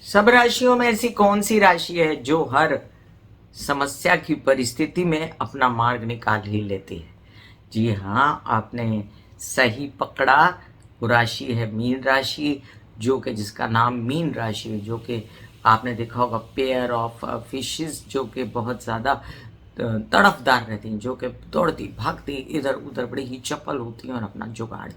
सब राशियों में ऐसी कौन सी राशि है जो हर समस्या की परिस्थिति में अपना मार्ग निकाल ही लेती है? जी हाँ, आपने सही पकड़ा। वो राशि है मीन राशि, जो कि जिसका नाम मीन राशि है, जो कि आपने देखा होगा पेयर ऑफ फिशेस, जो कि बहुत ज़्यादा तड़फदार रहती हैं, जो कि दौड़ती भागती इधर उधर बड़ी ही चपल होती हैं और अपना जुगाड़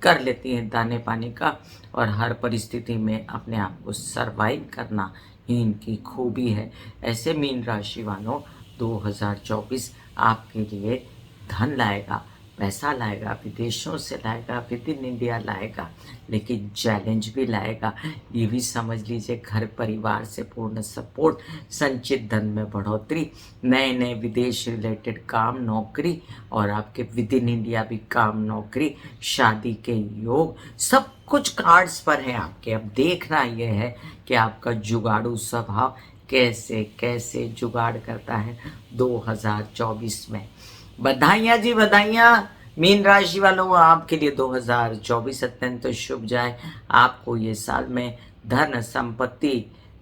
कर लेती हैं दाने पानी का, और हर परिस्थिति में अपने आप को सरवाइव करना ही इनकी खूबी है। ऐसे मीन राशि वालों, 2024 आपके लिए धन लाएगा, पैसा लाएगा, विदेशों से लाएगा, विद इन इंडिया लाएगा, लेकिन चैलेंज भी लाएगा। ये भी समझ लीजिए, घर परिवार से पूर्ण सपोर्ट, संचित धन में बढ़ोतरी, नए नए विदेश रिलेटेड काम नौकरी, और आपके विद इन इंडिया भी काम नौकरी, शादी के योग, सब कुछ कार्ड्स पर है आपके। अब देखना यह है कि आपका जुगाड़ू स्वभाव कैसे कैसे जुगाड़ करता है 2024 में। बधाइयाँ जी बधाइयाँ मीन राशि वालों, आपके लिए 2024 अत्यंत शुभ जाए। आपको ये साल में धन संपत्ति,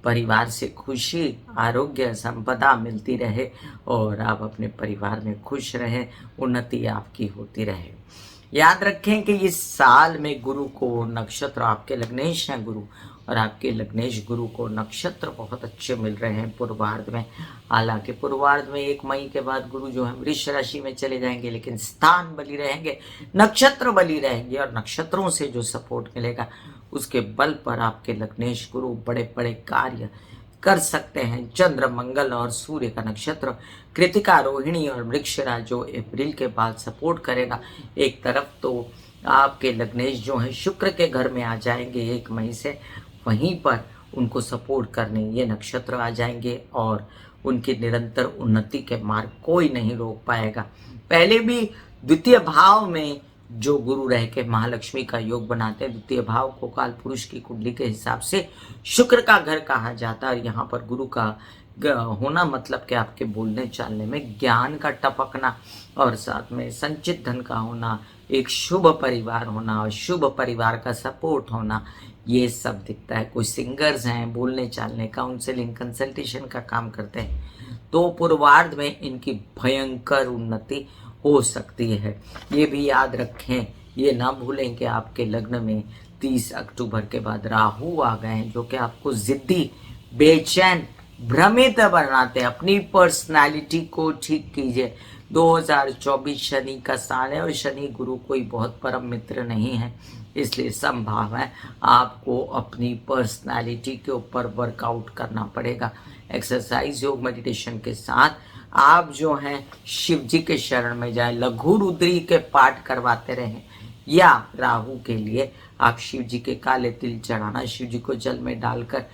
परिवार से खुशी, आरोग्य, संपदा मिलती रहे और आप अपने परिवार में खुश रहें, उन्नति आपकी होती रहे। याद रखें कि इस साल में गुरु को नक्षत्र, आपके लग्नेश हैं गुरु, और आपके लग्नेश गुरु को नक्षत्र बहुत अच्छे मिल रहे हैं पूर्वार्ध में। हालांकि पूर्वार्ध में 1 मई के बाद गुरु जो है वृष राशि में चले जाएंगे, लेकिन स्थान बली रहेंगे, नक्षत्र बली रहेंगे, और नक्षत्रों से जो सपोर्ट मिलेगा उसके बल पर आपके लग्नेश गुरु बड़े बड़े कार्य कर सकते हैं। चंद्र, मंगल और सूर्य का नक्षत्र कृतिका, रोहिणी और वृक्षराज जो अप्रैल के बाद सपोर्ट करेगा। एक तरफ तो आपके लग्नेश जो है शुक्र के घर में आ जाएंगे 1 मई से, वहीं पर उनको सपोर्ट करने ये नक्षत्र आ जाएंगे और उनकी निरंतर उन्नति के मार्ग कोई नहीं रोक पाएगा। पहले भी द्वितीय भाव में जो गुरु रह के महालक्ष्मी का योग बनाते हैं, द्वितीय भाव को काल पुरुष की कुंडली के हिसाब से शुक्र का घर कहा जाता है। और यहाँ पर गुरु का होना मतलब कि आपके बोलने चालने में ज्ञान का टपकना, और साथ में संचित धन का होना, एक शुभ परिवार होना और शुभ परिवार का सपोर्ट होना, ये सब दिखता है। कोई सिंगर्स हैं, बोलने चालने, काउंसलिंग, कंसल्टेशन का काम करते हैं, तो पूर्वार्ध में इनकी भयंकर उन्नति हो सकती है। ये भी याद रखें, ये ना भूलें कि आपके लग्न में 30 अक्टूबर के बाद राहु आ गए हैं, जो कि आपको जिद्दी, बेचैन, भ्रमित बनाते हैं। अपनी पर्सनालिटी को ठीक कीजिए। 2024 शनि का साल है और शनि गुरु कोई बहुत परम मित्र नहीं है, इसलिए संभव है आपको अपनी पर्सनालिटी के ऊपर वर्कआउट करना पड़ेगा। एक्सरसाइज, योग, मेडिटेशन के साथ आप जो हैं शिव जी के शरण में जाएं, लघु रुद्री के पाठ करवाते रहें, या राहु के लिए आप शिव जी के काले तिल चढ़ाना, शिव जी को जल में डालकर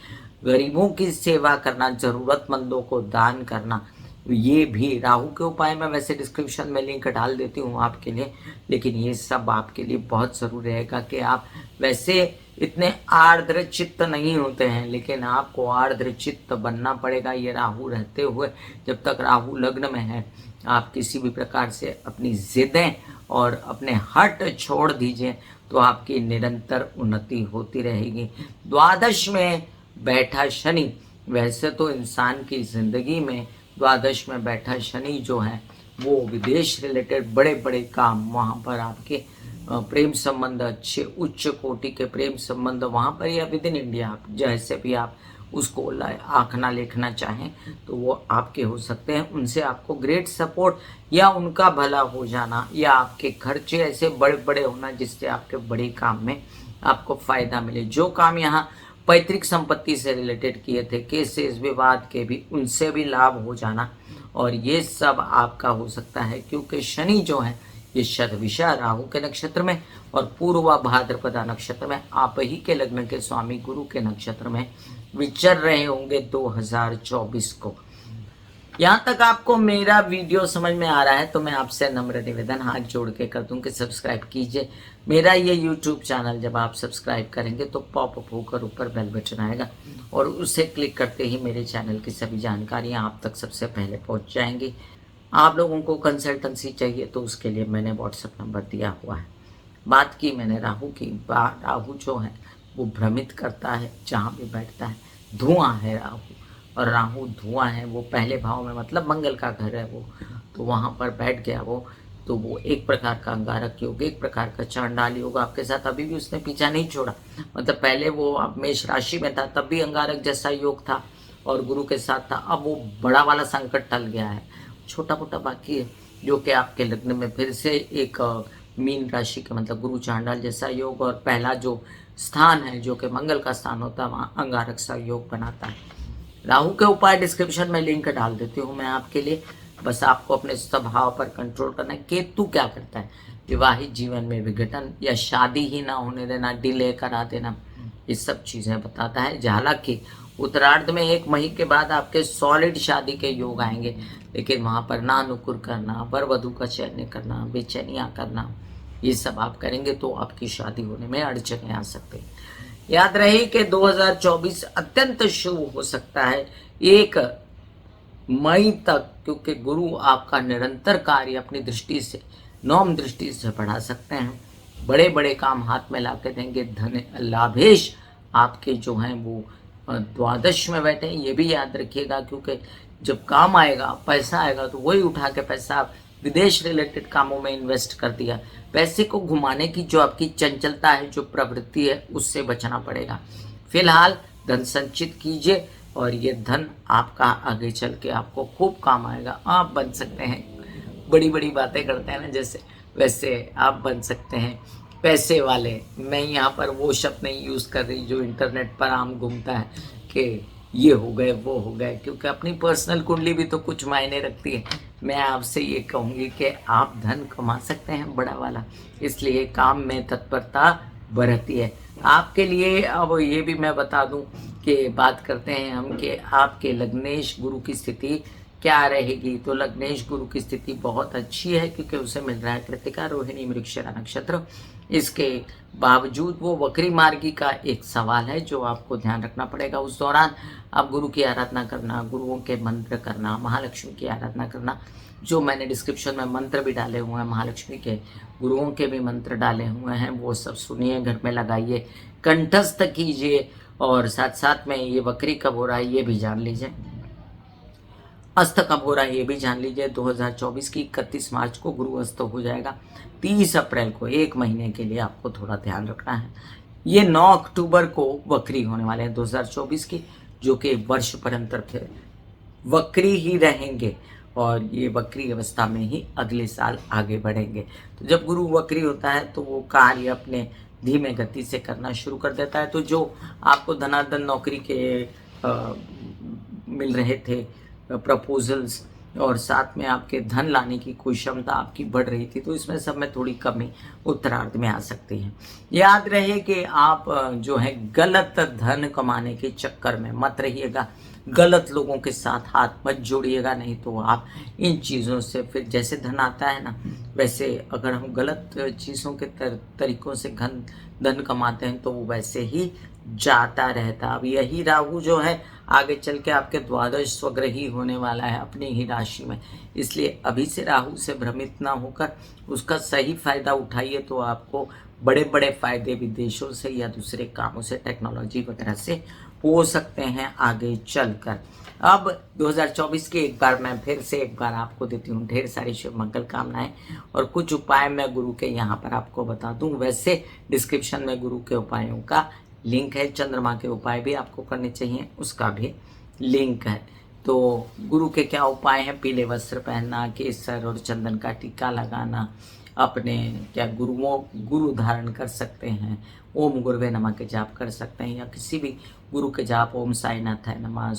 गरीबों की सेवा करना, जरूरतमंदों को दान करना, ये भी राहु के उपाय में वैसे डिस्क्रिप्शन में लिंक डाल देती हूँ आपके लिए। लेकिन ये सब आपके लिए बहुत ज़रूरी रहेगा कि आप वैसे इतने आर्द्र चित्त नहीं होते हैं, लेकिन आपको आर्द्र चित्त बनना पड़ेगा ये राहु रहते हुए। जब तक राहु लग्न में है, आप किसी भी प्रकार से अपनी जिदें और अपने हट छोड़ दीजिए, तो आपकी निरंतर उन्नति होती रहेगी। द्वादश में बैठा शनि, वैसे तो इंसान की जिंदगी में द्वादश में बैठा शनि जो है वो विदेश रिलेटेड बड़े बड़े काम, वहाँ पर आपके प्रेम संबंध, अच्छे उच्च कोटि के प्रेम संबंध वहाँ पर, या विद इन इंडिया आप जैसे भी आप उसको आंखना लेखना चाहें तो वो आपके हो सकते हैं। उनसे आपको ग्रेट सपोर्ट, या उनका भला हो जाना, या आपके खर्चे ऐसे बड़े बड़े होना जिससे आपके बड़े काम में आपको फायदा मिले। जो काम यहाँ पैतृक संपत्ति से रिलेटेड किए थे, केसेस विवाद के भी, उनसे भी लाभ हो जाना, और ये सब आपका हो सकता है। क्योंकि शनि जो है ये शतभिषा राहु के नक्षत्र में और पूर्वा भाद्रपदा नक्षत्र में, आप ही के लग्न के स्वामी गुरु के नक्षत्र में विचर रहे होंगे 2024 को। यहाँ तक आपको मेरा वीडियो समझ में आ रहा है तो मैं आपसे नम्र निवेदन हाथ जोड़ के कर दूं कि सब्सक्राइब कीजिए मेरा ये यूट्यूब चैनल। जब आप सब्सक्राइब करेंगे तो पॉपअप होकर ऊपर बेल बटन आएगा और उसे क्लिक करते ही मेरे चैनल की सभी जानकारियाँ आप तक सबसे पहले पहुँच जाएंगी। आप लोगों को कंसल्टेंसी चाहिए तो उसके लिए मैंने व्हाट्सएप नंबर दिया हुआ है। बात की मैंने राहु की, राहु जो है वो भ्रमित करता है जहाँ भी बैठता है, धुआं है राहु, और राहु धुआं है, वो पहले भाव में मतलब मंगल का घर है वो, तो वहाँ पर बैठ गया वो, तो वो एक प्रकार का अंगारक योग, एक प्रकार का चांडाल योग आपके साथ अभी भी उसने पीछा नहीं छोड़ा। मतलब पहले वो अब मेष राशि में था तब भी अंगारक जैसा योग था और गुरु के साथ था, अब वो बड़ा वाला संकट टल गया है, छोटा मोटा बाकी है, जो कि आपके लग्न में फिर से एक मीन राशि का मतलब गुरु चांडाल जैसा योग, और पहला जो स्थान है जो कि मंगल का स्थान होता है वहाँ अंगारक सा योग बनाता है। राहु के उपाय डिस्क्रिप्शन में लिंक डाल देती हूँ मैं आपके लिए, बस आपको अपने स्वभाव पर कंट्रोल करना है। केतु क्या करता है, विवाहित जीवन में विघटन या शादी ही ना होने देना, डिले करा देना, ये सब चीज़ें बताता है। हालांकि उत्तरार्ध में 1 मई के बाद आपके सॉलिड शादी के योग आएंगे, लेकिन वहाँ पर ना नुकुर करना, वर वधु का चयन करना, बेचैनियाँ करना, ये सब आप करेंगे तो आपकी शादी होने में अड़चने आ सकते हैं। याद रहे कि 2024 अत्यंत शुभ हो सकता है 1 मई तक, क्योंकि गुरु आपका निरंतर कार्य अपनी दृष्टि से, नौम दृष्टि से बढ़ा सकते हैं, बड़े बड़े काम हाथ में ला के देंगे, धन लाभेश आपके जो हैं वो द्वादश में बैठे हैं, ये भी याद रखिएगा, क्योंकि जब काम आएगा, पैसा आएगा, तो वही उठा के पैसा आप विदेश रिलेटेड कामों में इन्वेस्ट कर दिया। पैसे को घुमाने की जो आपकी चंचलता है, जो प्रवृत्ति है, उससे बचना पड़ेगा। फिलहाल धन संचित कीजिए और ये धन आपका आगे चल के आपको खूब काम आएगा। आप बन सकते हैं, बड़ी बड़ी बातें करते हैं ना जैसे, वैसे आप बन सकते हैं पैसे वाले। मैं यहाँ पर वो शब्द नहीं यूज़ कर रही जो इंटरनेट पर आम घूमता है कि ये हो गए वो हो गए, क्योंकि अपनी पर्सनल कुंडली भी तो कुछ मायने रखती है। मैं आपसे ये कहूँगी कि आप धन कमा सकते हैं बड़ा वाला, इसलिए काम में तत्परता बरती है आपके लिए। अब ये भी मैं बता दूं कि बात करते हैं हम कि आपके लग्नेश गुरु की स्थिति क्या रहेगी। तो लग्नेश गुरु की स्थिति बहुत अच्छी है, क्योंकि उसे मिल रहा है कृतिका, रोहिणी, मृगशिरा नक्षत्र। इसके बावजूद वो वक्री मार्गी का एक सवाल है जो आपको ध्यान रखना पड़ेगा। उस दौरान आप गुरु की आराधना करना, गुरुओं के मंत्र करना, महालक्ष्मी की आराधना करना, जो मैंने डिस्क्रिप्शन में मंत्र भी डाले हुए हैं, महालक्ष्मी के, गुरुओं के भी मंत्र डाले हुए हैं, वो सब सुनिए, घर में लगाइए, कंठस्थ कीजिए, और साथ साथ में ये वक्री कब हो रहा है ये भी जान लीजिए, अस्त कब हो रहा है ये भी जान लीजिए। 2024 की 31 मार्च को गुरु अस्त हो जाएगा। 30 अप्रैल को 1 महीने के लिए आपको थोड़ा ध्यान रखना है। ये 9 अक्टूबर को वक्री होने वाले हैं 2024 की, जो कि वर्ष परंतर फिर वक्री ही रहेंगे, और ये वक्री अवस्था में ही अगले साल आगे बढ़ेंगे। तो जब गुरु वक्री होता है तो वो कार्य अपने धीमे गति से करना शुरू कर देता है। तो जो आपको धनाधन नौकरी के मिल रहे थे प्रपोजल्स, और साथ में आपके धन लाने की कोई क्षमता आपकी बढ़ रही थी, तो इसमें सब में थोड़ी कमी उत्तरार्ध में आ सकती है। याद रहे कि आप जो है गलत धन कमाने के चक्कर में मत रहिएगा, गलत लोगों के साथ हाथ मत जोड़िएगा, नहीं तो आप इन चीज़ों से फिर जैसे धन आता है ना, वैसे अगर हम गलत चीज़ों के तरीकों से धन कमाते हैं तो वो वैसे ही जाता रहता। अब यही राहु जो है आगे चल के आपके द्वादश स्वग्रही होने वाला है अपनी ही राशि में, इसलिए अभी से राहु से भ्रमित ना होकर उसका सही फायदा उठाइए, तो आपको बड़े बड़े फायदे विदेशों से या दूसरे कामों से, टेक्नोलॉजी वगैरह से हो सकते हैं आगे चलकर। अब 2024 के एक बार आपको देती हूँ ढेर सारी शुभ मंगल कामनाएं, और कुछ उपाय मैं गुरु के यहाँ पर आपको बता दूँ। वैसे डिस्क्रिप्शन में गुरु के उपायों का लिंक है, चंद्रमा के उपाय भी आपको करने चाहिए उसका भी लिंक है। तो गुरु के क्या उपाय हैं, पीले वस्त्र पहनना, केसर और चंदन का टीका लगाना, अपने क्या गुरु धारण कर सकते हैं, ओम गुरुवे नमः के जाप कर सकते हैं, या किसी भी गुरु के जाप, ओम साईनाथाय नमः,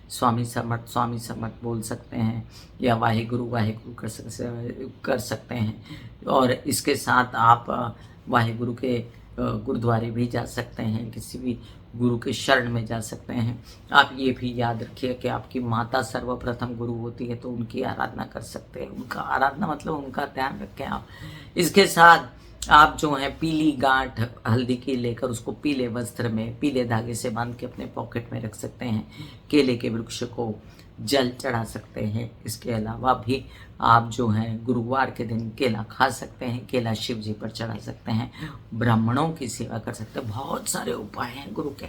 स्वामी समर्थ बोल सकते हैं, या वाहिगुरु कर सकते हैं। और इसके साथ आप वाहिगुरु के गुरुद्वारे भी जा सकते हैं, किसी भी गुरु के शरण में जा सकते हैं। आप ये भी याद रखिए कि आपकी माता सर्वप्रथम गुरु होती है, तो उनकी आराधना कर सकते हैं। उनका आराधना मतलब उनका ध्यान रखें आप। इसके साथ आप जो है पीली गांठ हल्दी की लेकर उसको पीले वस्त्र में पीले धागे से बांध के अपने पॉकेट में रख सकते हैं। केले के वृक्ष को जल चढ़ा सकते हैं। इसके अलावा भी आप जो हैं गुरुवार के दिन केला खा सकते हैं, केला शिव जी पर चढ़ा सकते हैं, ब्राह्मणों की सेवा कर सकते हैं। बहुत सारे उपाय हैं गुरु के,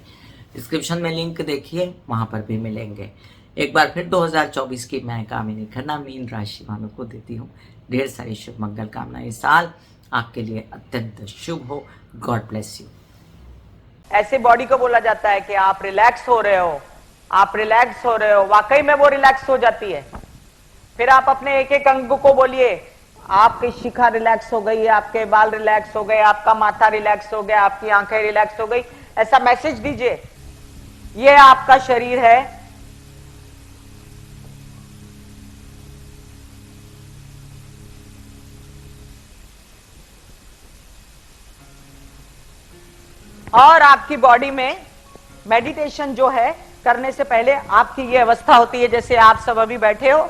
डिस्क्रिप्शन में लिंक देखिए, वहाँ पर भी मिलेंगे। एक बार फिर 2024 की मैं कामिनी खन्ना मीन राशि वालों को देती हूँ ढेर सारी शुभ मंगल कामनाएं। इस साल आपके लिए अत्यंत शुभ हो। God bless you. ऐसे बॉडी को बोला जाता है कि आप रिलैक्स हो रहे हो, आप रिलैक्स हो रहे हो। वाकई में वो रिलैक्स हो जाती है। फिर आप अपने एक एक अंग को बोलिए, आपकी शिखा रिलैक्स हो गई, आपके बाल रिलैक्स हो गए, आपका माथा रिलैक्स हो गया, आपकी आंखें रिलैक्स हो गई। ऐसा मैसेज दीजिए, ये आपका शरीर है, और आपकी बॉडी में मेडिटेशन जो है करने से पहले आपकी ये अवस्था होती है जैसे आप सब अभी बैठे हो।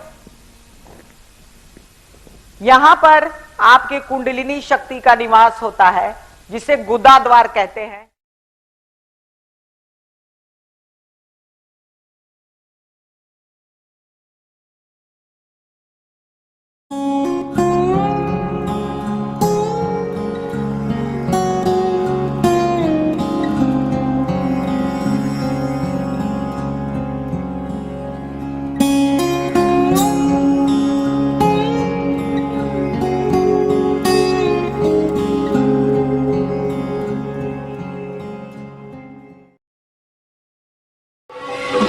यहां पर आपके कुंडलिनी शक्ति का निवास होता है जिसे गुदा द्वार कहते हैं।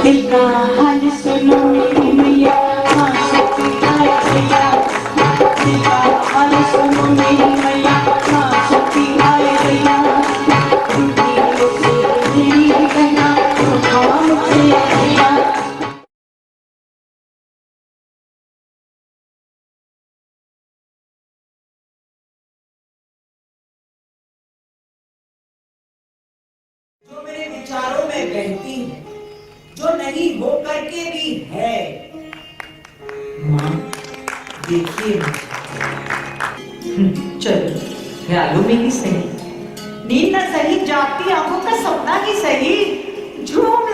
दिल का हाल सुनो मेरी मैया, हाँ शक्ति आए भैया। दिल का हाल सुनो मेरी मैया, हाँ शक्ति आए भैया। तेरी कहना तो काम से भैया। जो मेरे विचारों में बहती है, जो नहीं हो करके भी है। माँ देखिए, चलो ख्यालों में ही सही, नींद न सही, जागती आंखों का सपना ही सही, झूम